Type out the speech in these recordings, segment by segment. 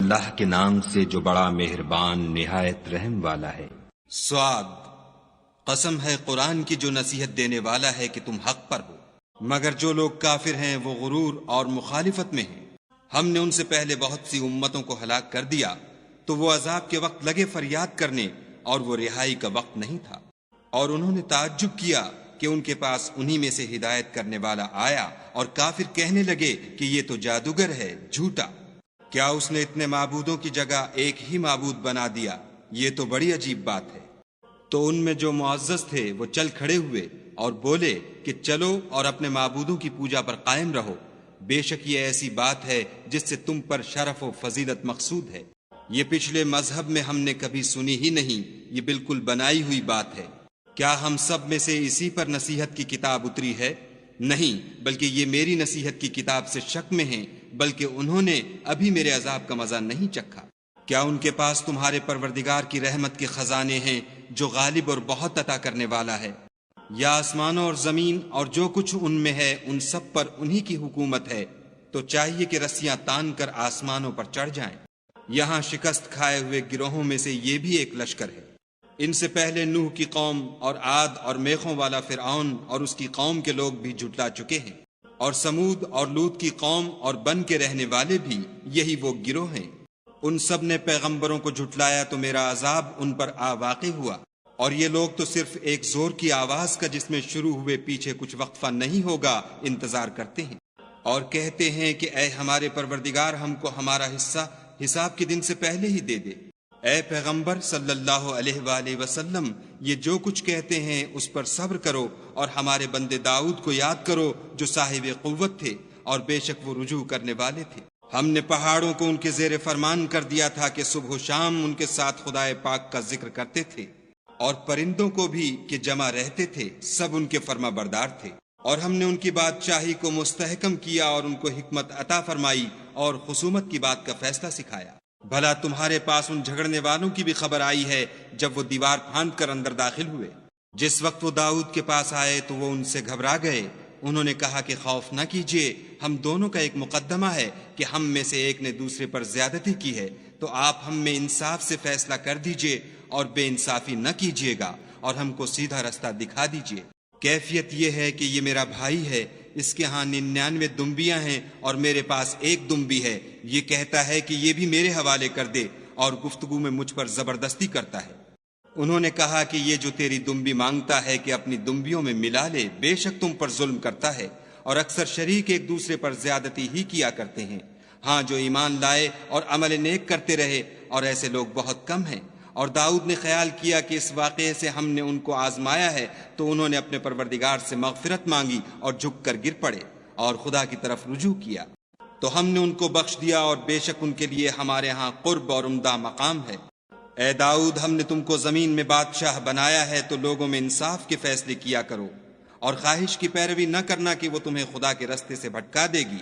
اللہ کے نام سے جو بڑا مہربان نہایت رحم والا ہے۔ صاد، قسم ہے قرآن کی جو نصیحت دینے والا ہے کہ تم حق پر ہو، مگر جو لوگ کافر ہیں وہ غرور اور مخالفت میں ہیں۔ ہم نے ان سے پہلے بہت سی امتوں کو ہلاک کر دیا تو وہ عذاب کے وقت لگے فریاد کرنے اور وہ رہائی کا وقت نہیں تھا، اور انہوں نے تعجب کیا کہ ان کے پاس انہی میں سے ہدایت کرنے والا آیا، اور کافر کہنے لگے کہ یہ تو جادوگر ہے، جھوٹا، کیا اس نے اتنے معبودوں کی جگہ ایک ہی معبود بنا دیا؟ یہ تو بڑی عجیب بات ہے۔ تو ان میں جو معزز تھے وہ چل کھڑے ہوئے اور بولے کہ چلو اور اپنے معبودوں کی پوجا پر قائم رہو، بے شک یہ ایسی بات ہے جس سے تم پر شرف و فضیلت مقصود ہے، یہ پچھلے مذہب میں ہم نے کبھی سنی ہی نہیں، یہ بالکل بنائی ہوئی بات ہے۔ کیا ہم سب میں سے اسی پر نصیحت کی کتاب اتری ہے؟ نہیں، بلکہ یہ میری نصیحت کی کتاب سے شک میں ہیں، بلکہ انہوں نے ابھی میرے عذاب کا مزہ نہیں چکھا۔ کیا ان کے پاس تمہارے پروردگار کی رحمت کے خزانے ہیں جو غالب اور بہت عطا کرنے والا ہے؟ یا آسمانوں اور زمین اور جو کچھ ان میں ہے ان سب پر انہی کی حکومت ہے، تو چاہیے کہ رسیاں تان کر آسمانوں پر چڑھ جائیں۔ یہاں شکست کھائے ہوئے گروہوں میں سے یہ بھی ایک لشکر ہے۔ ان سے پہلے نوح کی قوم اور عاد اور میخوں والا فرعون اور اس کی قوم کے لوگ بھی جھٹلا چکے ہیں، اور سمود اور لوط کی قوم اور بن کے رہنے والے بھی یہی وہ گروہ ہیں۔ ان سب نے پیغمبروں کو جھٹلایا تو میرا عذاب ان پر آ واقع ہوا، اور یہ لوگ تو صرف ایک زور کی آواز کا جس میں شروع ہوئے پیچھے کچھ وقفہ نہیں ہوگا انتظار کرتے ہیں، اور کہتے ہیں کہ اے ہمارے پروردگار ہم کو ہمارا حصہ حساب کے دن سے پہلے ہی دے دے۔ اے پیغمبر صلی اللہ علیہ وآلہ وسلم، یہ جو کچھ کہتے ہیں اس پر صبر کرو، اور ہمارے بندے داؤد کو یاد کرو جو صاحب قوت تھے اور بے شک وہ رجوع کرنے والے تھے۔ ہم نے پہاڑوں کو ان کے زیر فرمان کر دیا تھا کہ صبح و شام ان کے ساتھ خدائے پاک کا ذکر کرتے تھے، اور پرندوں کو بھی کہ جمع رہتے تھے، سب ان کے فرما بردار تھے، اور ہم نے ان کی بادشاہی کو مستحکم کیا اور ان کو حکمت عطا فرمائی اور خصومت کی بات کا فیصلہ سکھایا۔ بھلا تمہارے پاس ان جھگڑنے والوں کی بھی خبر آئی ہے جب وہ دیوار پھاند کر اندر داخل ہوئے؟ جس وقت وہ داؤد کے پاس آئے تو وہ ان سے گھبرا گئے، انہوں نے کہا کہ خوف نہ کیجیے، ہم دونوں کا ایک مقدمہ ہے کہ ہم میں سے ایک نے دوسرے پر زیادتی کی ہے، تو آپ ہم میں انصاف سے فیصلہ کر دیجیے اور بے انصافی نہ کیجیے گا، اور ہم کو سیدھا رستہ دکھا دیجیے۔ کیفیت یہ ہے کہ یہ میرا بھائی ہے، اس کے ہاں 99 دمبیاں ہیں اور میرے پاس ایک دمبی ہے، یہ کہتا ہے کہ یہ بھی میرے حوالے کر دے، اور گفتگو میں مجھ پر زبردستی کرتا ہے۔ انہوں نے کہا کہ یہ جو تیری دمبی مانگتا ہے کہ اپنی دمبیوں میں ملا لے، بے شک تم پر ظلم کرتا ہے، اور اکثر شریک ایک دوسرے پر زیادتی ہی کیا کرتے ہیں۔ ہاں جو ایمان لائے اور عمل نیک کرتے رہے، اور ایسے لوگ بہت کم ہیں۔ اور داؤد نے خیال کیا کہ اس واقعے سے ہم نے ان کو آزمایا ہے، تو انہوں نے اپنے پروردگار سے مغفرت مانگی اور جھک کر گر پڑے اور خدا کی طرف رجوع کیا، تو ہم نے ان کو بخش دیا، اور بے شک ان کے لیے ہمارے ہاں قرب اور عمدہ مقام ہے۔ اے داؤد، ہم نے تم کو زمین میں بادشاہ بنایا ہے، تو لوگوں میں انصاف کے فیصلے کیا کرو، اور خواہش کی پیروی نہ کرنا کہ وہ تمہیں خدا کے رستے سے بھٹکا دے گی۔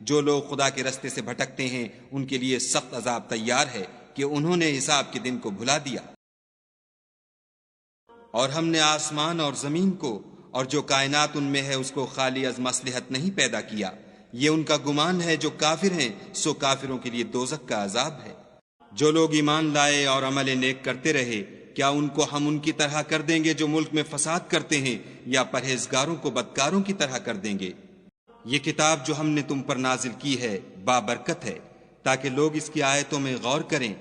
جو لوگ خدا کے رستے سے بھٹکتے ہیں ان کے لیے سخت عذاب تیار ہے کہ انہوں نے حساب کے دن کو بھلا دیا۔ اور ہم نے آسمان اور زمین کو اور جو کائنات ان میں ہے اس کو خالی از مصلحت نہیں پیدا کیا، یہ ان کا گمان ہے جو کافر ہیں، سو کافروں کے لیے دوزخ کا عذاب ہے۔ جو لوگ ایمان لائے اور عمل نیک کرتے رہے، کیا ان کو ہم ان کی طرح کر دیں گے جو ملک میں فساد کرتے ہیں، یا پرہیزگاروں کو بدکاروں کی طرح کر دیں گے؟ یہ کتاب جو ہم نے تم پر نازل کی ہے بابرکت ہے، تاکہ لوگ اس کی آیتوں میں غور کریں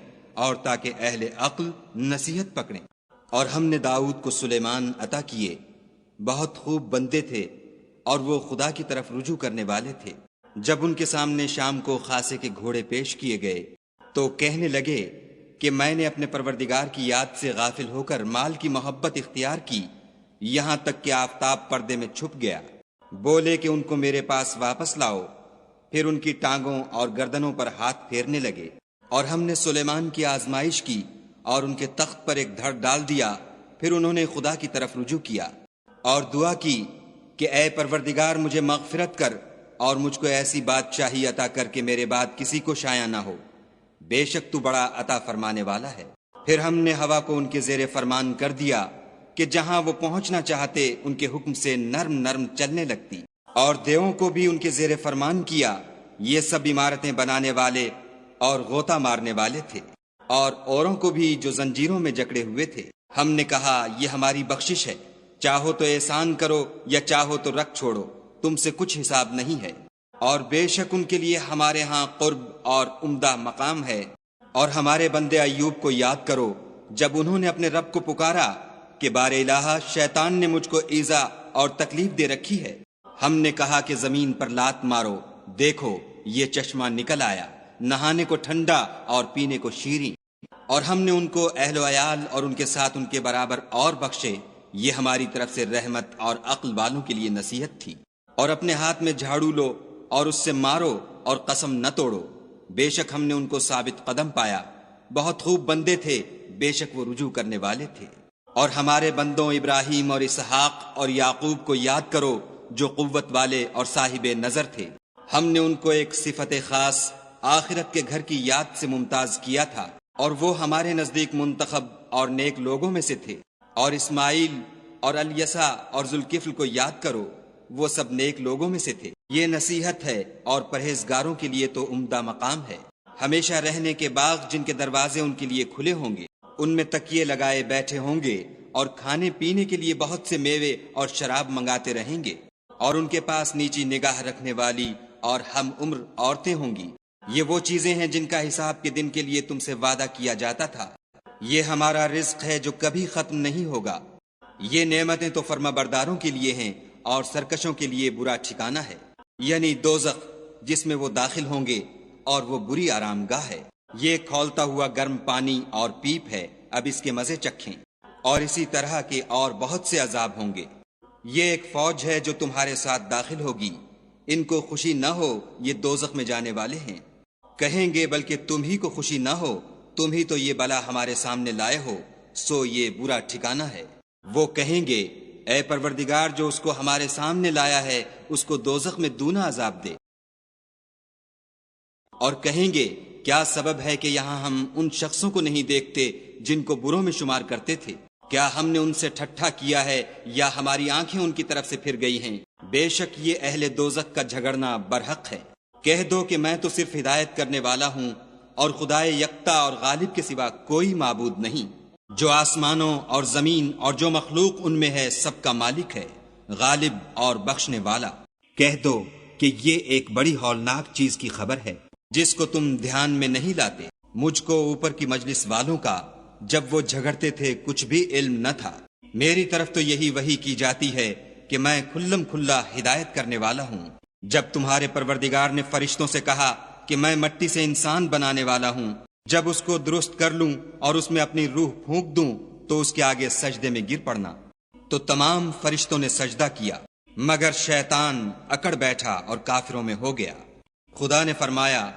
اور تاکہ اہل عقل نصیحت پکڑیں۔ اور ہم نے داؤد کو سلیمان عطا کیے، بہت خوب بندے تھے اور وہ خدا کی طرف رجوع کرنے والے تھے۔ جب ان کے سامنے شام کو خاصے کے گھوڑے پیش کیے گئے تو کہنے لگے کہ میں نے اپنے پروردگار کی یاد سے غافل ہو کر مال کی محبت اختیار کی، یہاں تک کہ آفتاب پردے میں چھپ گیا۔ بولے کہ ان کو میرے پاس واپس لاؤ، پھر ان کی ٹانگوں اور گردنوں پر ہاتھ پھیرنے لگے۔ اور ہم نے سلیمان کی آزمائش کی اور ان کے تخت پر ایک دھڑ ڈال دیا، پھر انہوں نے خدا کی طرف رجوع کیا اور دعا کی کہ اے پروردگار مجھے مغفرت کر اور مجھ کو ایسی بادشاہی عطا کر کہ میرے بعد کسی کو شایع نہ ہو، بے شک تو بڑا عطا فرمانے والا ہے۔ پھر ہم نے ہوا کو ان کے زیر فرمان کر دیا کہ جہاں وہ پہنچنا چاہتے ان کے حکم سے نرم نرم چلنے لگتی، اور دیووں کو بھی ان کے زیر فرمان کیا۔ یہ سب عمارتیں بنانے والے اور غوطہ مارنے والے تھے، اور اوروں کو بھی جو زنجیروں میں جکڑے ہوئے تھے۔ ہم نے کہا یہ ہماری بخشش ہے، چاہو تو احسان کرو یا چاہو تو رکھ چھوڑو، تم سے کچھ حساب نہیں ہے، اور بے شک ان کے لیے ہمارے ہاں قرب اور عمدہ مقام ہے۔ اور ہمارے بندے ایوب کو یاد کرو جب انہوں نے اپنے رب کو پکارا کہ بار الہ، شیطان نے مجھ کو ایذا اور تکلیف دے رکھی ہے۔ ہم نے کہا کہ زمین پر لات مارو، دیکھو یہ چشمہ نکل آیا، نہانے کو ٹھنڈا اور پینے کو شیریں، اور ہم نے ان کو اہل و عیال اور ان کے ساتھ ان کے برابر اور بخشے۔ یہ ہماری طرف سے رحمت اور عقل والوں کے لیے نصیحت تھی۔ اور اپنے ہاتھ میں جھاڑو لو اور اس سے مارو اور قسم نہ توڑو، بے شک ہم نے ان کو ثابت قدم پایا، بہت خوب بندے تھے، بے شک وہ رجوع کرنے والے تھے۔ اور ہمارے بندوں ابراہیم اور اسحاق اور یعقوب کو یاد کرو جو قوت والے اور صاحب نظر تھے۔ ہم نے ان کو ایک صفت خاص آخرت کے گھر کی یاد سے ممتاز کیا تھا، اور وہ ہمارے نزدیک منتخب اور نیک لوگوں میں سے تھے۔ اور اسماعیل اور الیسع اور ذوالکفل کو یاد کرو، وہ سب نیک لوگوں میں سے تھے۔ یہ نصیحت ہے اور پرہیزگاروں کے لیے تو عمدہ مقام ہے۔ ہمیشہ رہنے کے باغ جن کے دروازے ان کے لیے کھلے ہوں گے، ان میں تکیے لگائے بیٹھے ہوں گے، اور کھانے پینے کے لیے بہت سے میوے اور شراب منگاتے رہیں گے، اور ان کے پاس نیچی نگاہ رکھنے والی اور ہم عمر عورتیں ہوں گی۔ یہ وہ چیزیں ہیں جن کا حساب کے دن کے لیے تم سے وعدہ کیا جاتا تھا۔ یہ ہمارا رزق ہے جو کبھی ختم نہیں ہوگا۔ یہ نعمتیں تو فرما برداروں کے لیے ہیں، اور سرکشوں کے لیے برا ٹھکانہ ہے، یعنی دوزخ جس میں وہ داخل ہوں گے، اور وہ بری آرام گاہ ہے۔ یہ کھولتا ہوا گرم پانی اور پیپ ہے، اب اس کے مزے چکھیں، اور اسی طرح کے اور بہت سے عذاب ہوں گے۔ یہ ایک فوج ہے جو تمہارے ساتھ داخل ہوگی، ان کو خوشی نہ ہو، یہ دوزخ میں جانے والے ہیں۔ کہیں گے بلکہ تم ہی کو خوشی نہ ہو، تم ہی تو یہ بلا ہمارے سامنے لائے ہو، سو یہ برا ٹھکانہ ہے۔ وہ کہیں گے اے پروردگار جو اس کو ہمارے سامنے لایا ہے اس کو دوزخ میں دونا عذاب دے۔ اور کہیں گے کیا سبب ہے کہ یہاں ہم ان شخصوں کو نہیں دیکھتے جن کو بروں میں شمار کرتے تھے؟ کیا ہم نے ان سے ٹھٹھا کیا ہے یا ہماری آنکھیں ان کی طرف سے پھر گئی ہیں؟ بے شک یہ اہل دوزخ کا جھگڑنا برحق ہے۔ کہہ دو کہ میں تو صرف ہدایت کرنے والا ہوں، اور خدائے یکتا اور غالب کے سوا کوئی معبود نہیں، جو آسمانوں اور زمین اور جو مخلوق ان میں ہے سب کا مالک ہے، غالب اور بخشنے والا۔ کہہ دو کہ یہ ایک بڑی ہولناک چیز کی خبر ہے جس کو تم دھیان میں نہیں لاتے۔ مجھ کو اوپر کی مجلس والوں کا جب وہ جھگڑتے تھے کچھ بھی علم نہ تھا۔ میری طرف تو یہی وحی کی جاتی ہے کہ میں کھلم کھلا ہدایت کرنے والا ہوں۔ جب تمہارے پروردگار نے فرشتوں سے کہا کہ میں مٹی سے انسان بنانے والا ہوں، جب اس کو درست کر لوں اور اس میں اپنی روح پھونک دوں تو اس کے آگے سجدے میں گر پڑنا۔ تو تمام فرشتوں نے سجدہ کیا مگر شیطان اکڑ بیٹھا اور کافروں میں ہو گیا۔ خدا نے فرمایا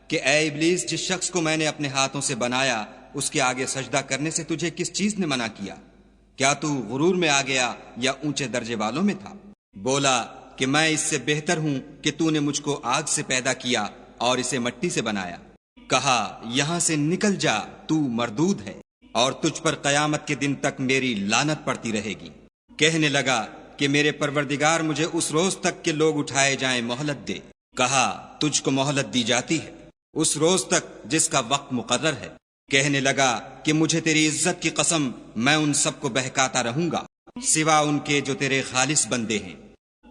کہ اے ابلیس، جس شخص کو میں نے اپنے ہاتھوں سے بنایا اس کے آگے سجدہ کرنے سے تجھے کس چیز نے منع کیا؟ کیا تو غرور میں آ گیا یا اونچے درجے والوں میں تھا؟ بولا کہ میں اس سے بہتر ہوں کہ تو نے مجھ کو آگ سے پیدا کیا اور اسے مٹی سے بنایا۔ کہا یہاں سے نکل جا، تو مردود ہے، اور تجھ پر قیامت کے دن تک میری لعنت پڑتی رہے گی۔ کہنے لگا کہ میرے پروردگار مجھے اس روز تک کہ لوگ اٹھائے جائیں مہلت دے۔ کہا تجھ کو مہلت دی جاتی ہے اس روز تک جس کا وقت مقرر ہے۔ کہنے لگا کہ مجھے تیری عزت کی قسم میں ان سب کو بہکاتا رہوں گا سوا ان کے جو تیرے خالص بندے ہیں۔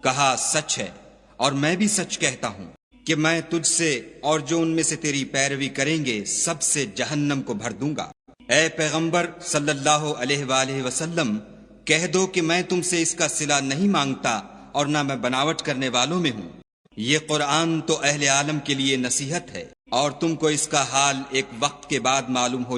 کہا سچ ہے اور میں بھی سچ کہتا ہوں کہ میں تجھ سے اور جو ان میں سے تیری پیروی کریں گے سب سے جہنم کو بھر دوں گا۔ اے پیغمبر صلی اللہ علیہ وآلہ وسلم، کہہ دو کہ میں تم سے اس کا صلہ نہیں مانگتا اور نہ میں بناوٹ کرنے والوں میں ہوں۔ یہ قرآن تو اہل عالم کے لیے نصیحت ہے، اور تم کو اس کا حال ایک وقت کے بعد معلوم ہو